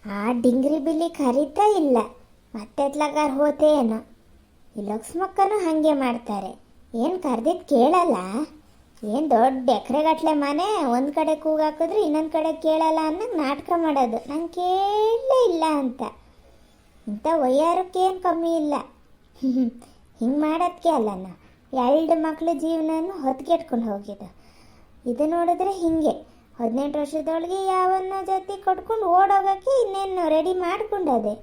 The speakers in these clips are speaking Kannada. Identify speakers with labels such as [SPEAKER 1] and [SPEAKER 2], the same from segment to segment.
[SPEAKER 1] ಆ ಡಿಂಗ್ರಿ ಬಿಲ್ಲಿ ಕರೀತಾ ಇಲ್ಲ, ಮತ್ತೆತ್ಲಾಗಾರ ಹೋತೆ ಏನೋ. ಈ ಲಕ್ಷ್ಮಕ್ಕನೂ ಹಾಗೆ ಮಾಡ್ತಾರೆ, ಏನು ಕರ್ದಿದ್ದು ಕೇಳಲ್ಲ. ಏನು ದೊಡ್ಡ ಎಕರೆಗಟ್ಲೆ ಮನೆ, ಒಂದು ಕಡೆ ಕೂಗಾಕಿದ್ರೆ ಇನ್ನೊಂದು ಕಡೆ ಕೇಳಲ್ಲ ಅನ್ನೋಂಗೆ ನಾಟಕ ಮಾಡೋದು, ನಂಗೆ ಕೇಳಲೇ ಇಲ್ಲ ಅಂತ. ಇಂಥ ವಯ್ಯಾರಕ್ಕೇನು ಕಮ್ಮಿ ಇಲ್ಲ. ಹಿಂಗೆ ಮಾಡೋದಕ್ಕೆ ಅಲ್ಲಣ್ಣ, 2 ಮಕ್ಳ ಜೀವನನೂ ಹೊತ್ಗೆಟ್ಕೊಂಡು ಹೋಗಿದ್ದು. ಇದು ನೋಡಿದ್ರೆ ಹಿಂಗೆ 18 ವರ್ಷದೊಳಗೆ ಯಾವನ್ನ ಜೊತೆ ಕೊಟ್ಕೊಂಡು ಓಡೋಗೋಕ್ಕೆ ಇನ್ನೇನು ರೆಡಿ ಮಾಡ್ಕೊಂಡದೆ.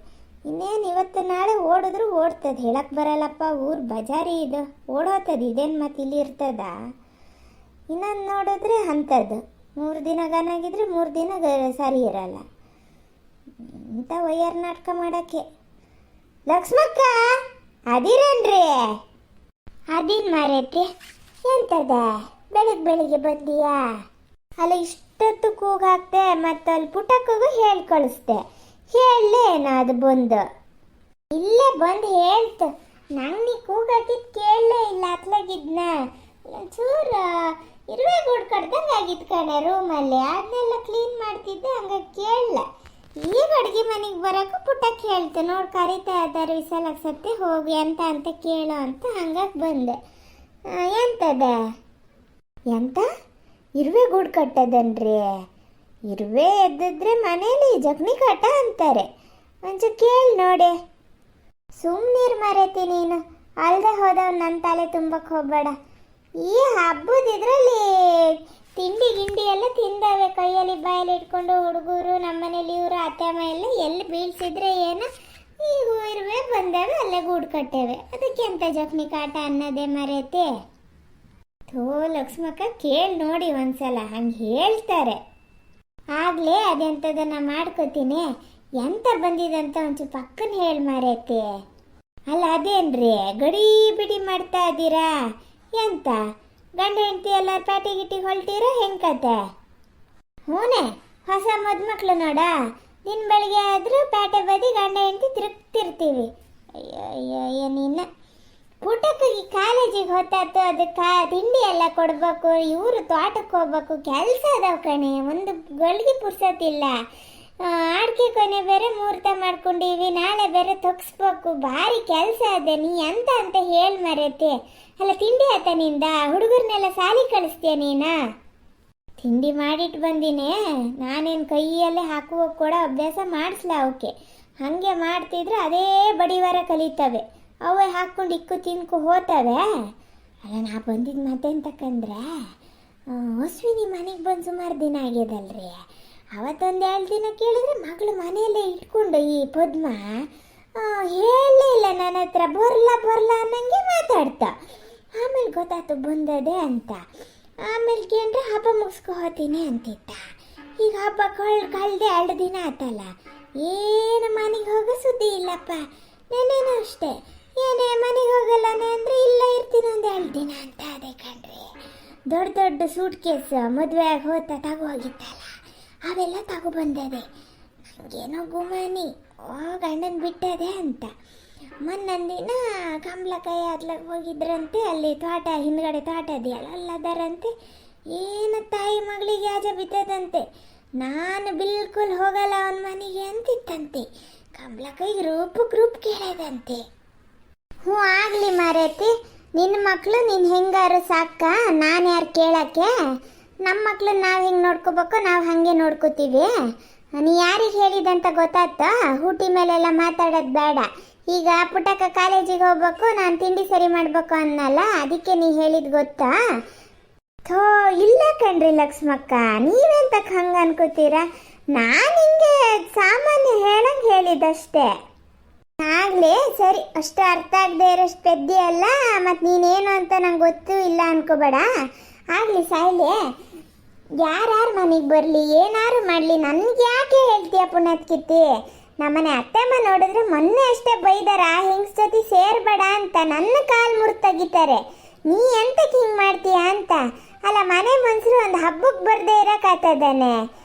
[SPEAKER 1] ಇನ್ನೇನು ಇವತ್ತು ನಾಳೆ ಓಡಿದ್ರು ಓಡ್ತದೆ, ಹೇಳಕ್ಕೆ ಬರಲ್ಲಪ್ಪ, ಊರು ಬಜಾರಿ ಇದು, ಓಡೋತದ. ಇದೇನು ಮತ್ತೆ ಇಲ್ಲಿ ಇರ್ತದ? ಇನ್ನೊಂದು ನೋಡಿದ್ರೆ ಅಂಥದ್ದು 3 ದಿನ ಗನಾಗಿದ್ರೆ 3 ದಿನ ಸರಿ ಇರಲ್ಲ. ಇಂಥ ವಯ್ಯಾರ ನಾಟಕ ಮಾಡೋಕ್ಕೆ. ಲಕ್ಷ್ಮಕ್ಕ ಅದಿರೇನ್ರಿ? ಅದಿನ್ ಮಾರೈತಿ. ಎಂತದ ಬೆಳಿಗ್ಗೆ ಬಂದೀಯಾ? ಅಲ್ಲ ಇಷ್ಟೊತ್ತು ಕೂಗಾಕ್ತೆ, ಮತ್ತು ಅಲ್ಲಿ ಪುಟಕ್ಕಗೂ ಹೇಳಿ ಕಳಿಸ್ದೆ, ಹೇಳಲೇನೋ ಅದು ಬಂದು ಇಲ್ಲೇ ಬಂದು ಹೇಳ್ತು. ನಂಗೆ ನೀ ಕೂಗಾಕಿದ್ದು ಕೇಳಲೇ ಇಲ್ಲ, ಅತ್ಲಾಗಿದ್ನ ಒಂಚೂರು ಇರುವೆ ಗೂಡು ಕಡ್ದಂಗೆ ಆಗಿತ್ತು ಕಣೆ ರೂಮಲ್ಲಿ, ಅದನ್ನೆಲ್ಲ ಕ್ಲೀನ್ ಮಾಡ್ತಿದ್ದೆ, ಹಂಗಾಗಿ ಕೇಳಲ್ಲ. ಈಗ ಅಡುಗೆ ಮನೆಗೆ ಬರೋಕ್ಕೂ ಪುಟ್ಟಕ್ಕೆ ಹೇಳ್ತು, ನೋಡಿ ಕರಿತಾ ಇದ್ದಾರೆ ವಿಶಾಲಕ್ಕೆ ಹೋಗಿ ಅಂತ ಕೇಳೋ ಅಂತ, ಹಂಗಾಗಿ ಬಂದೆ. ಎಂತದ? ಎಂತ ಇರುವೆ ಗೂಡು ಕಟ್ಟದನ್ರಿ? ಇರುವೆ ಎದ್ದಿದ್ರೆ ಮನೇಲಿ ಜಗ್ನಿ ಕಟ್ಟ ಅಂತಾರೆ, ಒಂಚೂರು ಕೇಳಿ ನೋಡಿ. ಸುಮ್ಮನೀರು ಮರೇತಿ ನೀನು, ಅಲ್ಲದೆ ಹೋದವ್ ನನ್ನ ತಲೆ ತುಂಬಕ್ಕೆ ಹೋಗ್ಬೇಡ. ಈ ಹಬ್ಬದಿದ್ರಲ್ಲಿ ತಿಂಡಿ ಗಿಂಡಿ ಎಲ್ಲ ತಿಂದವೆ, ಕೈಯಲ್ಲಿ ಬಾಯಲ್ಲಿ ಇಟ್ಕೊಂಡು ಹುಡುಗರು, ನಮ್ಮನೇಲಿ ಇವರು ಅತ್ತೆಮ್ಮ ಎಲ್ಲ ಎಲ್ಲಿ ಬೀಳ್ಸಿದ್ರೆ ಏನು, ಈಗ ಇರುವೆ ಬಂದವೆ, ಅಲ್ಲೇ ಗೂಡು ಕಟ್ಟೇವೆ, ಅದಕ್ಕೆ ಎಂತ ಜಗ್ನಿ ಕಾಟ ಅನ್ನೋದೇ ಮರೇತಿ. ಥೋ ಲಕ್ಷ್ಮಕ್ಕ ಕೇಳಿ ನೋಡಿ ಒಂದ್ಸಲ, ಹಂಗೆ ಹೇಳ್ತಾರೆ. ಆಗಲೇ ಅದೆಂಥದನ್ನ ಮಾಡ್ಕೋತೀನಿ, ಎಂತ ಬಂದಿದಂತ ಒಂಚೂರು ಪಕ್ಕನ ಹೇಳಿ ಮಾರೈತಿ. ಅಲ್ಲ ಅದೇನ್ರಿ ಗಡಿ ಬಿಡಿ ಮಾಡ್ತಾ ಇದ್ದೀರಾ? ಎಂತ ಗಂಡ ಹೆಂಡತಿ ಎಲ್ಲರೂ ಪ್ಯಾಟಿ ಗಿಟ್ಟಿ ಹೊಲ್ತೀರಾ ಹೆಂಗತೆ? ಹೂನೆ, ಹೊಸ ಮದ್ಮಕ್ಳು ನೋಡ, ದಿನ ಬೆಳಿಗ್ಗೆ ಆದರೂ ಪ್ಯಾಟೆ ಬದಿ ಗಂಡ ಹೆಂಡತಿ ತಿರುಗ್ತಿರ್ತೀವಿ. ಅಯ್ಯೋ ಅಯ್ಯೋ ಏನಿನ್ನ ಪುಟಕ್ಕಿಗೆ ಕಾಲೇಜಿಗೆ ಹೊತ್ತಾತು, ಅದಕ್ಕೆ ತಿಂಡಿ ಎಲ್ಲ ಕೊಡ್ಬೇಕು, ಇವರು ತೋಟಕ್ಕೆ ಹೋಗ್ಬೇಕು, ಕೆಲಸ ಅದಾವ ಕಣೆ, ಒಂದು ಗಳಿಗೆ ಪುರ್ಸೋತಿಲ್ಲ. ಅಡಿಕೆ ಕೊನೆ ಬೇರೆ ಮುಹೂರ್ತ ಮಾಡ್ಕೊಂಡೀವಿ, ನಾಳೆ ಬೇರೆ ತೊಗ್ಸ್ಬೇಕು, ಭಾರಿ ಕೆಲಸ ಅದೇ. ನೀ ಅಂತ ಹೇಳಿ ಮರೈತಿ. ಅಲ್ಲ ತಿಂಡಿ ಆತ ನಿಂದ? ಹುಡುಗರನ್ನೆಲ್ಲ ಸಾಲಿ ಕಳಿಸ್ತೀಯ ನೀನು? ತಿಂಡಿ ಮಾಡಿಟ್ಟು ಬಂದಿನೇ, ನಾನೇನು ಕೈಯಲ್ಲೇ ಹಾಕುವ ಕೂಡ ಅಭ್ಯಾಸ ಮಾಡಿಸ್ಲ ಅವಕ್ಕೆ. ಹಾಗೆ ಮಾಡ್ತಿದ್ರೆ ಅದೇ ಬಡಿವಾರ ಕಲಿತವೆ, ಅವೇ ಹಾಕ್ಕೊಂಡು ಇಕ್ಕು ತಿನ್ಕು ಹೋತವೆ. ಅಲ್ಲ ನಾ ಬಂದಿದ್ದು ಮತ್ತೆಂತಕ್ಕಂದ್ರೆ, ಅಶ್ವಿನಿ ಮನೆಗೆ ಬಂದು ಸುಮಾರು ದಿನ ಆಗ್ಯದಲ್ರಿ. ಅವತ್ತೊಂದು 2 ದಿನ ಕೇಳಿದ್ರೆ ಮಗಳು ಮನೆಯಲ್ಲೇ ಇಟ್ಕೊಂಡು ಈ ಪದ್ಮ ಹೇಳಲೇ ಇಲ್ಲ ನನ್ನ ಹತ್ರ, ಬರಲ್ಲ ಅನ್ನಂಗೆ ಮಾತಾಡ್ತಾ. ಆಮೇಲೆ ಗೊತ್ತಾಯ್ತು ಬಂದದೆ ಅಂತ. ಆಮೇಲೆ ಕೇಂದ್ರೆ ಹಬ್ಬ ಮುಗಿಸ್ಕೊ ಹೋತೀನಿ ಅಂತಿತ್ತ. ಈಗ ಹಬ್ಬ ಕಳ್ದೆ 2 ದಿನ ಆತಲ್ಲ, ಏನು ಮನೆಗೆ ಹೋಗೋ ಸುದ್ದಿ ಇಲ್ಲಪ್ಪ. ನೆನೇನು ಅಷ್ಟೇ, ಏನೇ ಮನೆಗೆ ಹೋಗಲ್ಲನೆ ಅಂದರೆ ಇಲ್ಲ ಇರ್ತೀನಿ ಒಂದು 2 ದಿನ ಅಂತ ಅದೇ ಕಣ್ರಿ. ದೊಡ್ಡ ಸೂಟ್ ಕೇಸ್ ಮದುವೆ ಆಗಿ ಹೋಗ್ತಾ ತಗೋಗಿತ್ತಲ್ಲ, ಅವೆಲ್ಲ ತಗೊಬಂದದೆ. ನನಗೇನೋ ಗುಮಾನಿ, ಗಂಡನ ಬಿಟ್ಟದೆ ಅಂತ. ಮೊನ್ನೊಂದಿನ ಕಂಬ್ಲಕಾಯಿ ಅದ್ಲಾಗ ಹೋಗಿದ್ರಂತೆ, ಅಲ್ಲಿ ತೋಟ ಹಿಂದ್ಗಡೆ ತೋಟ ಇದೆಯಲ್ಲ, ಅಲ್ಲದರಂತೆ. ಏನು ತಾಯಿ ಮಗಳಿಗೆ ಆಜ ಬಿದ್ದದಂತೆ. ನಾನು ಬಿಲ್ಕುಲ್ ಹೋಗಲ್ಲ ಅವನ ಮನೆಗೆ ಅಂತಿತ್ತಂತೆ. ಕಂಬ್ಲಕಾಯಿ ಗ್ರೂಪ್ ಕೇಳದಂತೆ. ಹ್ಞೂ ಆಗಲಿ ಮಾರೈತಿ, ನಿನ್ನ ಮಕ್ಕಳು ನೀನು ಹೆಂಗಾರು ಸಾಕ, ನಾನು ಯಾರು ಕೇಳೋಕ್ಕೆ? ನಮ್ಮ ಮಕ್ಕಳು ನಾವು ಹೆಂಗೆ ನೋಡ್ಕೋಬೇಕು, ನಾವು ಹಾಗೆ ನೋಡ್ಕೋತೀವಿ. ನೀ ಯಾರಿಗೆ ಹೇಳಿದಂತ ಗೊತ್ತಾಯ್ತಾ? ಹೂಟಿ ಮೇಲೆಲ್ಲ ಮಾತಾಡೋದು ಬೇಡ. ಈಗ ಪುಟ್ಟಕ್ಕ ಕಾಲೇಜಿಗೆ ಹೋಗ್ಬೇಕು, ನಾನು ತಿಂಡಿ ಸರಿ ಮಾಡಬೇಕು ಅನ್ನಲ್ಲ, ಅದಕ್ಕೆ ನೀ ಹೇಳಿದ್ದು ಗೊತ್ತಾ? ಥೋ ಇಲ್ಲ ಕಣ್ರಿ ಲಕ್ಷ್ಮಕ್ಕ, ನೀವೆಂತಕ್ಕೆ ಹಂಗೆ ಅನ್ಕೋತೀರಾ? ನಾನು ಹಿಂಗೆ ಸಾಮಾನ್ಯ ಹೇಳಂಗೆ ಹೇಳಿದ್ದಷ್ಟೇ. ಆಗಲೇ ಸರಿ, ಅಷ್ಟು ಅರ್ಥ ಆಗದೆ ಇರೋಷ್ಟು ಪೆದ್ದಿ ಅಲ್ಲ, ಮತ್ತು ನೀನೇನು ಅಂತ ನಂಗೆ ಗೊತ್ತೂ ಇಲ್ಲ ಅನ್ಕೋಬೇಡ. ಆಗಲಿ ಸಾಯ್ಲಿ, ಯಾರು ಮನೆಗೆ ಬರಲಿ ಏನಾರು ಮಾಡಲಿ ನನಗೆ ಯಾಕೆ ಹೇಳ್ತೀಯ ಪುಣ್ಯತ್ಕಿತ್ತಿ? ನಮ್ಮನೆ ಅತ್ತೆಮ್ಮ ನೋಡಿದ್ರೆ ಮೊನ್ನೆ ಅಷ್ಟೇ ಬೈದಾರ, ಹೆಂಗ್ಸ್ ಜೊತೆ ಸೇರ್ಬೇಡ ಅಂತ, ನನ್ನ ಕಾಲು ಮುರಿದು ತೆಗಿತಾರೆ. ನೀ ಎಂತಕ್ಕೆ ಹಿಂಗೆ ಮಾಡ್ತೀಯ ಅಂತ. ಅಲ್ಲ ಮನೆ ಮನುಷ್ಯರು ಒಂದು ಹಬ್ಬಕ್ಕೆ ಬರದೇ ಇರೋಕ್ಕಾಗ್ತದಾನೆ,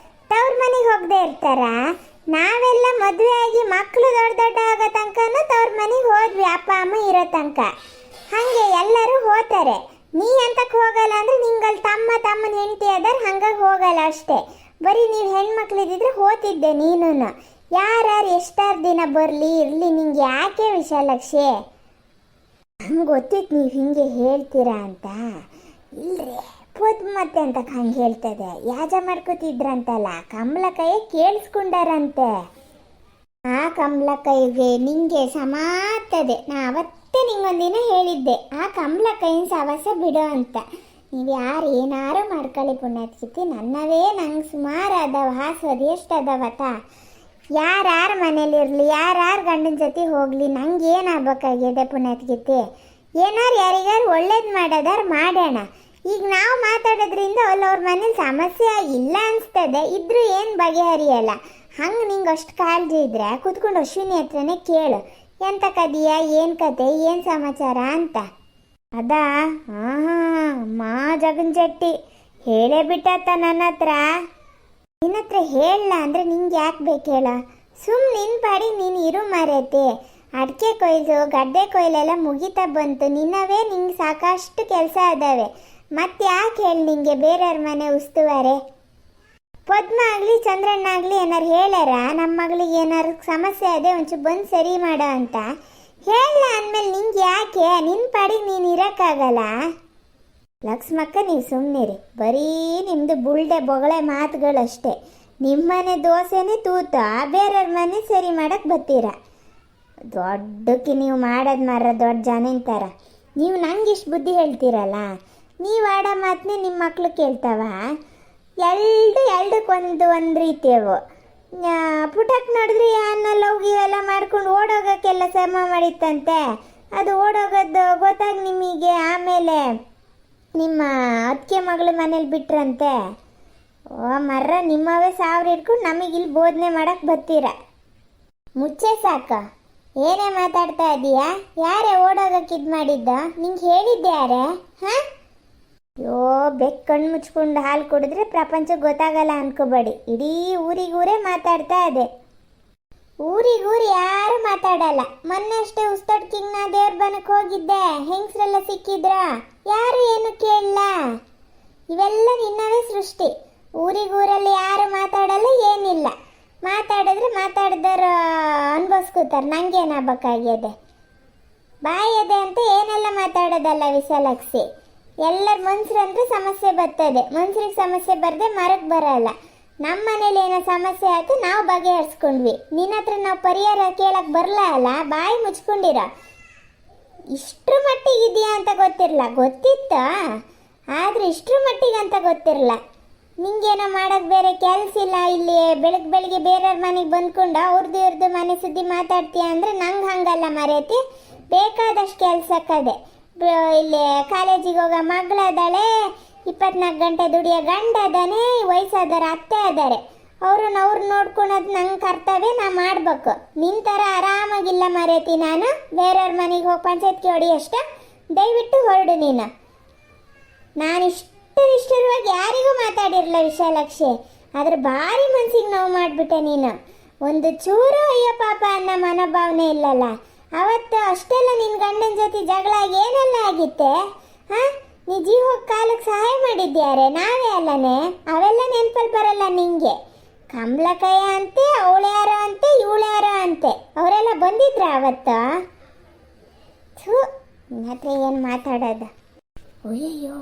[SPEAKER 1] ತವ್ರ ಮನೆಗೆ ಹೋಗದೆ ಇರ್ತಾರ? ನಾವೆಲ್ಲ ಮದುವೆ ಆಗಿ ಮಕ್ಕಳು ದೊಡ್ಡ ಆಗೋ ತನಕನೂ ತವ್ರ ಮನೆಗೆ ಹೋದ್ವಿ, ಅಪ್ಪ ಅಮ್ಮ ಇರೋ ತನಕ. ಹಾಗೆ ಎಲ್ಲರೂ ಹೋಗ್ತಾರೆ. ನೀ ಅಂತಕ್ಕೆ ಹೋಗಲ್ಲ ಅಂದರೆ ನಿಂಗಲ್ಲಿ ತಮ್ಮನ ಹೆಂಡತಿ ಅದಾರ, ಹಂಗಾಗಿ ಹೋಗಲ್ಲ ಅಷ್ಟೇ. ಬರೀ ನೀವು ಹೆಣ್ಮಕ್ಳಿದ್ರೆ ಹೋತಿದ್ದೆ ನೀನು. ಯಾರು ಎಷ್ಟಾರು ದಿನ ಬರಲಿ ಇರಲಿ ನಿಂಗೆ ಯಾಕೆ ವಿಶಾಲಾಕ್ಷಿ? ಹಂಗೆ ಗೊತ್ತಿತ್ತು ನೀವು ಹಿಂಗೆ ಹೇಳ್ತೀರಾ ಅಂತ. ಇಲ್ರಿ ಮತ್ತೆ ಅಂತ ಹಂಗೆ ಹೇಳ್ತದೆ. ಯಾಜ ಮಾಡ್ಕೋತಿದ್ರಂತಲ್ಲ ಕಮಲಕ್ಕಯ್ಯ ಕೇಳಿಸ್ಕೊಂಡಾರಂತೆ. ಆ ಕಮಲಕ್ಕಯ್ಯಗೆ ನಿಂಗೆ ಸಮಾತದೆ. ನಾ ಅವತ್ತೇ ನಿಂಗೊಂದಿನ ಹೇಳಿದ್ದೆ ಆ ಕಮಲಕ್ಕಯ್ಯನ ಸವಸ ಬಿಡೋ ಅಂತ. ನೀವು ಯಾರು ಏನಾರು ಮಾಡ್ಕೊಳ್ಳಿ ಪುಣ್ಯಾತ್ಕಿತಿ, ನನ್ನವೇ ನಂಗೆ ಸುಮಾರು ಅದಾವ ಹಾಸೋದು ಎಷ್ಟು ಅದಾವತ್ತ. ಯಾರು ಮನೇಲಿರಲಿ ಯಾರು ಗಂಡನ ಜೊತೆ ಹೋಗಲಿ ನಂಗೆ ಏನಾಗಬೇಕಾಗಿದೆ ಪುಣ್ಯಾತ್ಕಿತಿ? ಏನಾರು ಯಾರಿಗಾರು ಒಳ್ಳೇದು ಮಾಡೋದಾರು ಮಾಡೋಣ. ಈಗ ನಾವು ಮಾತಾಡೋದ್ರಿಂದ ಅವ್ರ ಮನೇಲಿ ಸಮಸ್ಯೆ ಇಲ್ಲ ಅನಿಸ್ತದೆ, ಇದ್ರೂ ಏನು ಬಗೆಹರಿಯಲ್ಲ. ಹಂಗೆ ನಿಂಗೆ ಅಷ್ಟು ಕಾಳಜಿ ಇದ್ರೆ ಕೂತ್ಕೊಂಡು ಅಶ್ವಿನಿ ಹತ್ರನೇ ಕೇಳು, ಎಂತ ಕದಿಯ, ಏನು ಕತೆ, ಏನು ಸಮಾಚಾರ ಅಂತ. ಅದಾ ಮಾ ಜಗನ್ ಜಟ್ಟಿ ಹೇಳೇ ಬಿಟ್ಟಾತ ನನ್ನ ಹತ್ರ. ನಿನ್ನ ಹತ್ರ ಹೇಳಲ್ಲ ಅಂದರೆ ನಿಂಗೆ ಯಾಕೆ ಬೇಕು ಹೇಳ? ನಿನ್ನ ಪಾಡಿ ನೀನು ಇರು ಮಾರೈತಿ. ಅಡಿಕೆ ಕೊಯ್ಲು ಗಡ್ಡೆ ಕೊಯ್ಲೆಲ್ಲ ಮುಗಿತಾ ಬಂತು, ನಿನ್ನವೇ ನಿಂಗೆ ಸಾಕಷ್ಟು ಕೆಲಸ ಅದಾವೆ. ಮತ್ತೆ ಯಾಕೆ ಹೇಳಿ ನಿಂಗೆ ಬೇರೆಯವ್ರ ಮನೆ ಉಸ್ತುವಾರೆ? ಪದ್ಮ ಆಗಲಿ ಚಂದ್ರಣ್ಣ ಆಗಲಿ ಏನಾರು ಹೇಳ್ಯಾರ ನಮ್ಮ ಮಗಳಿಗೆ ಏನಾರು ಸಮಸ್ಯೆ ಅದೇ ಒಂಚೂರು ಬಂದು ಸರಿ ಮಾಡೋ ಅಂತ ಹೇಳ ಅಂದಮೇಲೆ ನಿಂಗೆ ಯಾಕೆ? ನಿನ್ನ ಪಾಡಿಗೆ ನೀನು ಇರೋಕ್ಕಾಗಲ್ಲ. ಲಕ್ಷ್ಮಕ್ಕ ನೀವು ಸುಮ್ಮನಿರಿ, ಬರೀ ನಿಮ್ಮದು ಬುಲ್ಡೆ ಬೊಗಳೆ ಮಾತುಗಳಷ್ಟೇ. ನಿಮ್ಮನೆ ದೋಸೆನೇ ತೂತ ಬೇರೆಯವ್ರ ಮನೆ ಸರಿ ಮಾಡೋಕ್ಕೆ ಬರ್ತೀರ. ದೊಡ್ಡಕ್ಕೆ ನೀವು ಮಾಡೋದು ಮಾರ ದೊಡ್ಡ ಜನ ಥರ. ನೀವು ನಂಗೆ ಇಷ್ಟು ಬುದ್ಧಿ ಹೇಳ್ತೀರಲ್ಲ, ನೀವು ಆಡೋ ಮಾತನ್ನೇ ನಿಮ್ಮ ಮಕ್ಳು ಕೇಳ್ತಾವ. ಒಂದು ರೀತಿಯವು ಪುಟಕ್ಕೆ ನೋಡಿದ್ರೆ ಅನ್ನಲ್ಲ ಇವೆಲ್ಲ ಮಾಡ್ಕೊಂಡು ಓಡೋಗೋಕ್ಕೆಲ್ಲ ಶ್ರಮ ಮಾಡಿತ್ತಂತೆ. ಅದು ಓಡೋಗೋದು ಗೊತ್ತಾಗಿ ನಿಮಗೆ ಆಮೇಲೆ ನಿಮ್ಮ ಅತ್ತಿಗೆ ಮಗಳು ಮನೇಲಿ ಬಿಟ್ರಂತೆ. ಓ ಮರ್ರ, ನಿಮ್ಮವೇ ಸಾವಿರ ಇಟ್ಕೊಂಡು ನಮಗಿಲ್ಲಿ ಬೋಧನೆ ಮಾಡೋಕ್ಕೆ ಬರ್ತೀರ. ಮುಚ್ಚೆ ಸಾಕ, ಏನೇ ಮಾತಾಡ್ತಾ ಇದೀಯಾ? ಯಾರೇ ಓಡೋಗಕ್ಕೆ ಇದು ಮಾಡಿದ್ದ? ನಿಂಗೆ ಹೇಳಿದ್ದೆ ಯಾರೇ? ಹಾಂ ಯೋ ಬೆಕ್ಕು ಕಣ್ಣು ಮುಚ್ಕೊಂಡು ಹಾಲು ಕುಡಿದ್ರೆ ಪ್ರಪಂಚಕ್ಕೆ ಗೊತ್ತಾಗಲ್ಲ ಅನ್ಕೋಬೇಡಿ. ಇಡೀ ಊರಿಗೂರೇ ಮಾತಾಡ್ತಾ ಇದೆ. ಊರಿಗೂರು ಯಾರು ಮಾತಾಡಲ್ಲ. ಮೊನ್ನೆ ಅಷ್ಟೇ ಉಸ್ತಡ್ಕಿಂಗ್ ದೇವ್ರ ಬನಕ್ಕೆ ಹೋಗಿದ್ದೆ, ಹೆಂಗಸ್ರೆಲ್ಲ ಸಿಕ್ಕಿದ್ರ, ಯಾರು ಏನು ಕೇಳಲ್ಲ. ಇವೆಲ್ಲ ನಿನ್ನವೇ ಸೃಷ್ಟಿ. ಊರಿಗೂರಲ್ಲಿ ಯಾರು ಮಾತಾಡಲ್ಲ, ಏನಿಲ್ಲ. ಮಾತಾಡಿದ್ರೆ ಮಾತಾಡಿದವರು ಅನ್ಭವಿಸ್ಕೋತಾರೆ. ನಂಗೇನಾಗಬೇಕಾಗಿದೆ? ಬಾಯದೆ ಅಂತ ಏನೆಲ್ಲ ಮಾತಾಡೋದಲ್ಲ ವಿಶಾಲಾಕ್ಷಿ. ಎಲ್ಲರ ಮನ್ಸರಂದ್ರೆ ಸಮಸ್ಯೆ ಬರ್ತದೆ, ಮನ್ಸರಿಗೆ ಸಮಸ್ಯೆ ಬರದೆ ಮರಕ್ಕೆ ಬರಲ್ಲ. ನಮ್ಮ ಮನೇಲಿ ಏನೋ ಸಮಸ್ಯೆ ಆಯ್ತು, ನಾವು ಬಗೆಹರಿಸ್ಕೊಂಡ್ವಿ. ನಿನ್ನ ಹತ್ರ ನಾವು ಪರಿಹಾರ ಕೇಳಕ್ಕೆ ಬರಲ್ಲ ಅಲ್ಲ, ಬಾಯಿ ಮುಚ್ಕೊಂಡಿರ. ಇಷ್ಟರ ಮಟ್ಟಿಗೆ ಇದೆಯಾ ಅಂತ ಗೊತ್ತಿರಲ್ಲ, ಗೊತ್ತಿತ್ತ ಆದರೆ ಇಷ್ಟರ ಮಟ್ಟಿಗೆ ಅಂತ ಗೊತ್ತಿರಲ್ಲ. ನಿಂಗೇನೋ ಮಾಡೋಕ್ಕೆ ಬೇರೆ ಕೆಲಸ ಇಲ್ಲ. ಇಲ್ಲಿ ಬೆಳಗ್ಗೆ ಬೇರೆಯವ್ರ ಮನೆಗೆ ಬಂದ್ಕೊಂಡು ಅವ್ರದ್ದು ಇವ್ರದ್ದು ಮನೆ ಸುದ್ದಿ ಮಾತಾಡ್ತೀಯ ಅಂದರೆ ನಂಗೆ ಹಂಗಲ್ಲ ಮರೇತಿ. ಬೇಕಾದಷ್ಟು ಕೆಲಸಕ್ಕದೆ. ಇಲ್ಲಿ ಕಾಲೇಜಿಗೆ ಹೋಗೋ ಮಗಳದಾಳೆ, 24 ಗಂಟೆ ದುಡಿಯೋ ಗಂಡ ಅದಾನೆ, ವಯಸ್ಸಾದಾರ ಅತ್ತೆ ಅದಾರೆ. ಅವ್ರು ನೋಡ್ಕೊಳೋದು ನಂಗೆ ಕರ್ತವ್ಯ, ನಾ ಮಾಡಬೇಕು. ನಿನ್ನ ಥರ ಆರಾಮಾಗಿಲ್ಲ ಮರೇತಿ ನಾನು. ಬೇರೆಯವ್ರ ಮನೆಗೆ ಹೋಗಿ ಪಂಚಾಯತ್ಗೆ ಹೊಡಿಯಷ್ಟ ದಯವಿಟ್ಟು ಹೊರಡು ನೀನು. ನಾನು ಇಷ್ಟರವಾಗಿ ಯಾರಿಗೂ ಮಾತಾಡಿರಲ್ಲ ವಿಶಾಲಾಕ್ಷಿ, ಆದ್ರೆ ಭಾರಿ ಮನ್ಸಿಗೆ ನೋವು ಮಾಡಿಬಿಟ್ಟೆ ನೀನು. ಒಂದು ಚೂರು ಅಯ್ಯೋ ಪಾಪ ಅನ್ನೋ ಮನೋಭಾವನೆ ಇಲ್ಲಲ್ಲ. ಅವತ್ತು ಅಷ್ಟೆಲ್ಲ ನಿನ್ನ ಗಂಡನ ಜೊತೆ ಜಗಳ ಏನೆಲ್ಲ ಆಗಿತ್ತೆ? ಹಾಂ, ನೀ ಜೀವ ಕಾಲಕ್ಕೆ ಸಹಾಯ ಮಾಡಿದ್ಯಾರೆ, ನಾವೇ ಅಲ್ಲನೇ. ಅವೆಲ್ಲ ನೆನಪಲ್ಲಿ ಬರಲ್ಲ ನಿಂಗೆ. ಕಮಲಕ್ಕಯ್ಯ ಅಂತೆ, ಅವಳ್ಯಾರೋ ಅಂತೆ, ಇವಳ್ಯಾರೋ ಅಂತೆ, ಅವರೆಲ್ಲ ಬಂದಿದ್ರ ಅವತ್ತು? ಥೂ, ನಿನ್ನ ಹತ್ರ ಏನು ಮಾತಾಡೋದು? ಅಯ್ಯಯ್ಯೋ,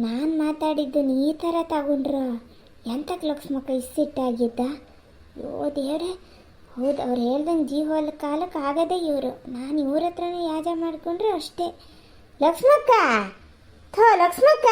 [SPEAKER 1] ನಾನು ಮಾತಾಡಿದ್ದು ಈ ಥರ ತಗೊಂಡ್ರ ಎಂತಕ್ಕೆ ಲಕ್ಷ್ಮಕ್ಕ ಇಷ್ಟಿಟ್ಟಾಗಿದ್ದ? ಯೋ ದೇವ್ರೆ, ಹೌದು, ಅವ್ರು ಹೇಳ್ದಂಗೆ ಜೀವನ ಕಾಲಕ್ಕೆ ಆಗದೆ ಇವರು. ನಾನು ಇವ್ರ ಹತ್ರನೇ ಯಾಜ ಮಾಡಿಕೊಂಡ್ರೆ ಅಷ್ಟೇ. ಲಕ್ಷ್ಮಕ್ಕ, ಲಕ್ಷ್ಮಕ್ಕ